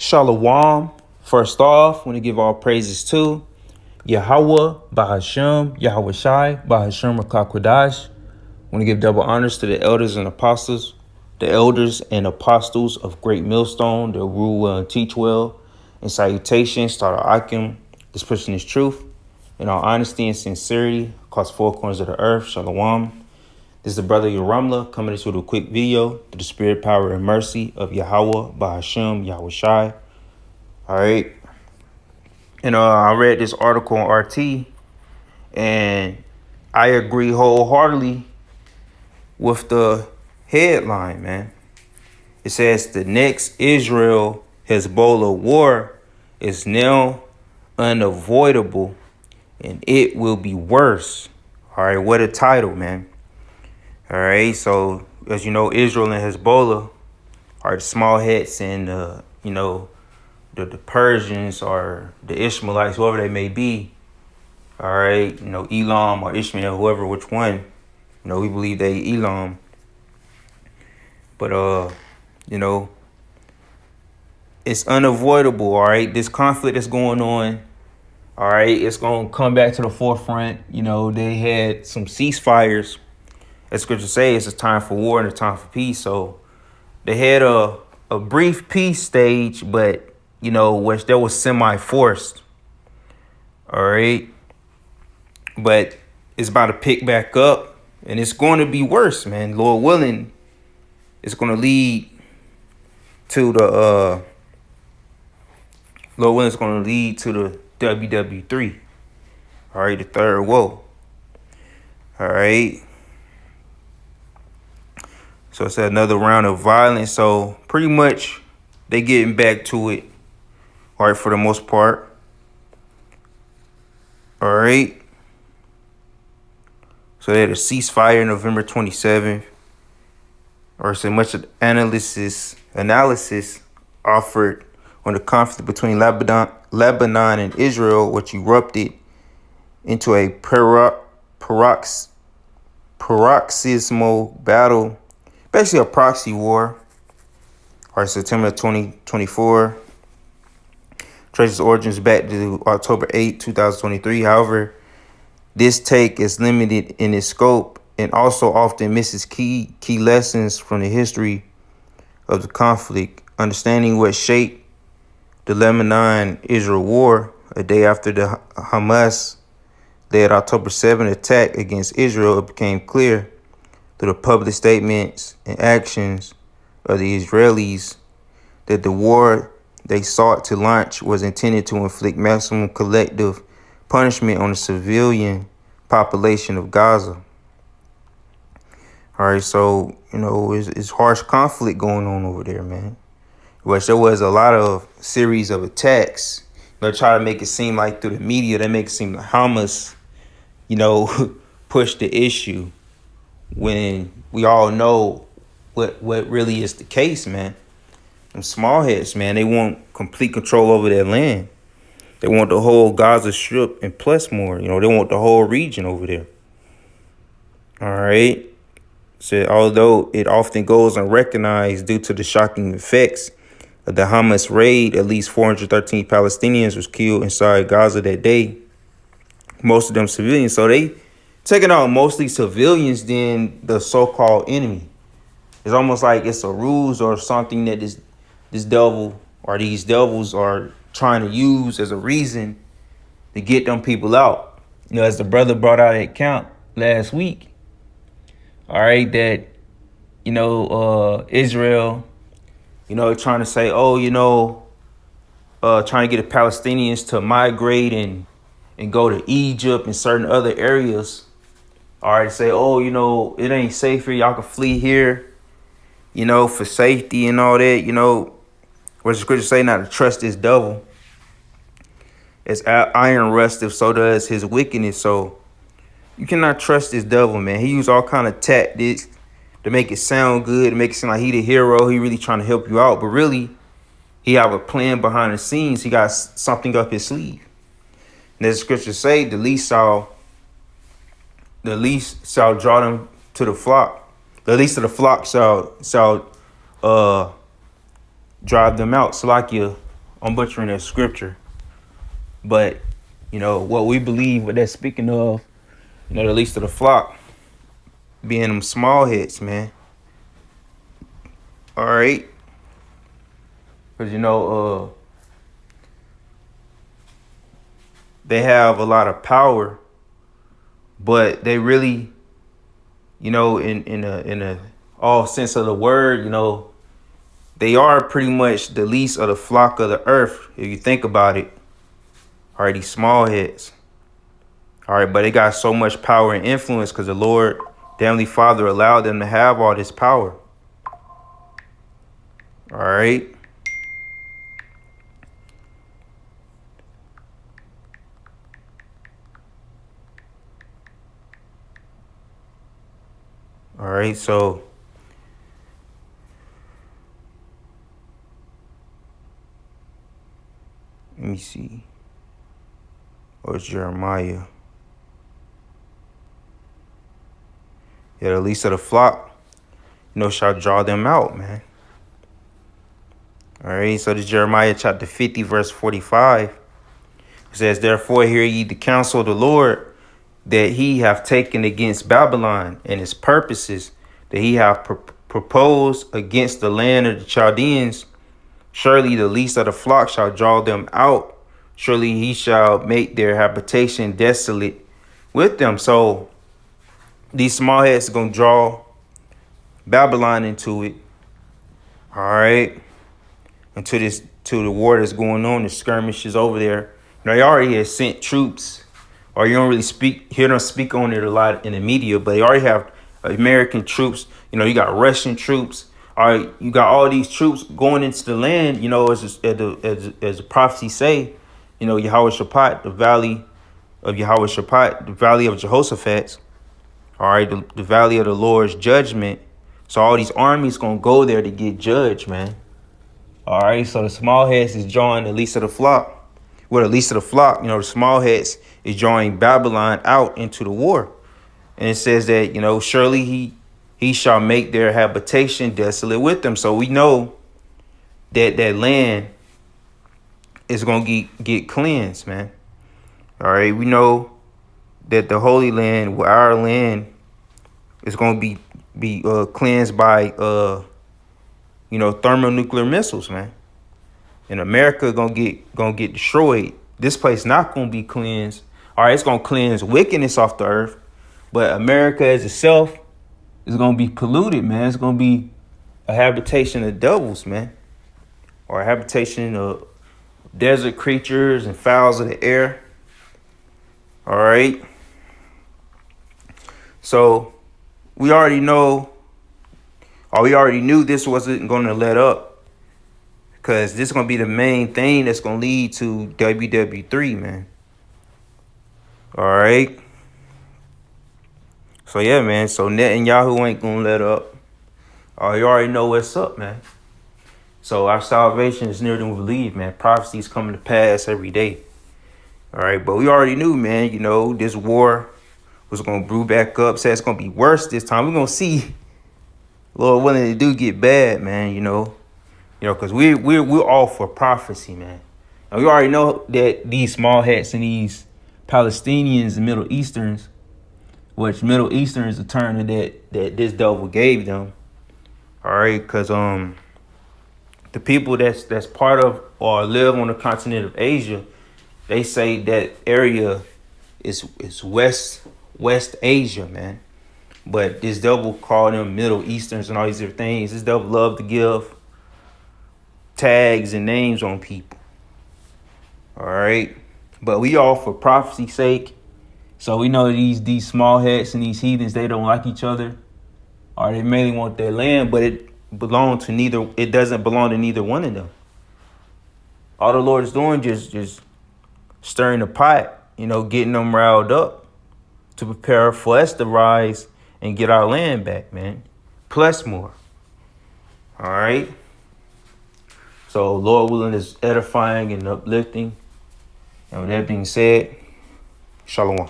Shalom. First off, want to give all praises to Yahweh, Bahashem, Yahweh Shai, Bahashem Rakakwadash. Want to give double honors to the elders and apostles, of Great Millstone, that rule well and teach well. And salutations to our Akim, this pushing his truth in all honesty and sincerity across four corners of the earth. Shalom. This is the brother Yaramla coming into a quick video through the spirit, power, and mercy of Yahweh, Bahashem, Yahweh Shai. All right. And I read this article on RT, and I agree wholeheartedly with the headline, man. It says the next Israel-Hezbollah war is now unavoidable, and it will be worse. All right, what a title, man. All right, so as you know, Israel and Hezbollah are the small hats and, the Persians or the Ishmaelites, whoever they may be. All right, Elam or Ishmael, whoever, which one. We believe they Elam. But, it's unavoidable, all right? This conflict that's going on, all right, it's going to come back to the forefront. They had some ceasefires. As scripture says, it's a time for war and a time for peace. So they had a brief peace stage, but, which that was semi-forced. All right. But it's about to pick back up, and it's going to be worse, man. Lord willing, it's going to lead to the WW3. All right, the third woe. All right. So it's another round of violence. So pretty much they getting back to it. All right, for the most part. All right. So they had a ceasefire November 27th. Or so much analysis offered on the conflict between Lebanon and Israel, which erupted into a paroxysmal battle, basically a proxy war. All right, September 2024. Traces origins back to October 8, 2023. However, this take is limited in its scope and also often misses key lessons from the history of the conflict. Understanding what shaped the Lebanon-Israel war a day after the Hamas-led October 7 attack against Israel, it became clear through the public statements and actions of the Israelis that the war they sought to launch was intended to inflict maximum collective punishment on the civilian population of Gaza. All right, so, it's harsh conflict going on over there, man. Which there was a lot of series of attacks. They try to make it seem like through the media, they make it seem like Hamas, pushed the issue when we all know what really is the case, man. Them small heads, man, they want complete control over their land. They want the whole Gaza Strip and plus more. They want the whole region over there. All right. So although it often goes unrecognized due to the shocking effects of the Hamas raid, at least 413 Palestinians was killed inside Gaza that day. Most of them civilians. So they taking out mostly civilians than the so-called enemy. It's almost like it's a ruse or something that this devil or these devils are trying to use as a reason to get them people out. As the brother brought out an account last week. All right, that, Israel, trying to say, trying to get the Palestinians to migrate and go to Egypt and certain other areas. All right, say, it ain't safe here. Y'all can flee here, for safety and all that, what the scripture say, not to trust this devil. As iron rusteth, so does his wickedness. So you cannot trust this devil, man. He used all kind of tactics to make it sound good, to make it seem like he the hero. He really trying to help you out. But really, he have a plan behind the scenes. He got something up his sleeve. And as the scriptures say, the least shall draw them to the flock. The least of the flock shall drive them out. Salakia, I'm butchering that scripture, but what we believe, what that's speaking of, the least of the flock being them small heads, man. All right, because they have a lot of power, but they really, in a all sense of the word, they are pretty much the least of the flock of the earth, if you think about it. All right, these small heads. All right, but they got so much power and influence because the Lord, the Heavenly Father, allowed them to have all this power. All right. All right, so let me see. Or it's Jeremiah. Yeah, the least of the flock, shall draw them out, man. All right, so this Jeremiah chapter 50, verse 45. It says, therefore hear ye the counsel of the Lord that he hath taken against Babylon, and his purposes that he hath proposed against the land of the Chaldeans. Surely the least of the flock shall draw them out. Surely he shall make their habitation desolate with them. So these small heads are going to draw Babylon into it. All right. To the war that's going on, the skirmishes over there. They already have sent troops, or you don't really hear them speak on it a lot in the media, but they already have American troops. You got Russian troops. All right, you got all these troops going into the land, as the prophecy say, Yehoshaphat, the valley of Yehoshaphat, the valley of Jehoshaphat. All right, the valley of the Lord's judgment. So all these armies going to go there to get judged, man. All right, so the small heads is drawing the least of the flock. Well, the least of the flock, the small heads is drawing Babylon out into the war. And it says that, surely he shall make their habitation desolate with them. So we know that that land is going to get cleansed, man. All right, we know that the Holy Land, our land, is going to be cleansed by thermonuclear missiles, man. And America gonna get destroyed. This place not gonna be cleansed. All right, it's gonna cleanse wickedness off the earth, but America as itself is gonna be polluted, man. It's gonna be a habitation of devils, man, or a habitation of desert creatures and fowls of the air. All right. So we already know, or we already knew this wasn't gonna let up. Because this is going to be the main thing that's going to lead to WW3, man. All right. So, yeah, man. So, Netanyahu ain't going to let up. Oh, you already know what's up, man. So, our salvation is nearer than we believe, man. Prophecy is coming to pass every day. All right. But we already knew, man, this war was going to brew back up. So, it's going to be worse this time. We're going to see, Lord willing, it do get bad, man, because we're all for prophecy, man. And we already know that these small hats and these Palestinians and Middle Easterns, which Middle Eastern is a term that this devil gave them. All right, because the people that's part of or live on the continent of Asia, they say that area is West Asia, man. But this devil called them Middle Easterns and all these different things. This devil love to give tags and names on people. All right. But we all for prophecy's sake. So we know these small heads and these heathens, they don't like each other. Or they mainly want their land, but it doesn't belong to neither one of them. All the Lord is doing just stirring the pot, getting them riled up to prepare for us to rise and get our land back, man. Plus more. All right. So, Lord willing, is edifying and uplifting. And with that being said, Shalom.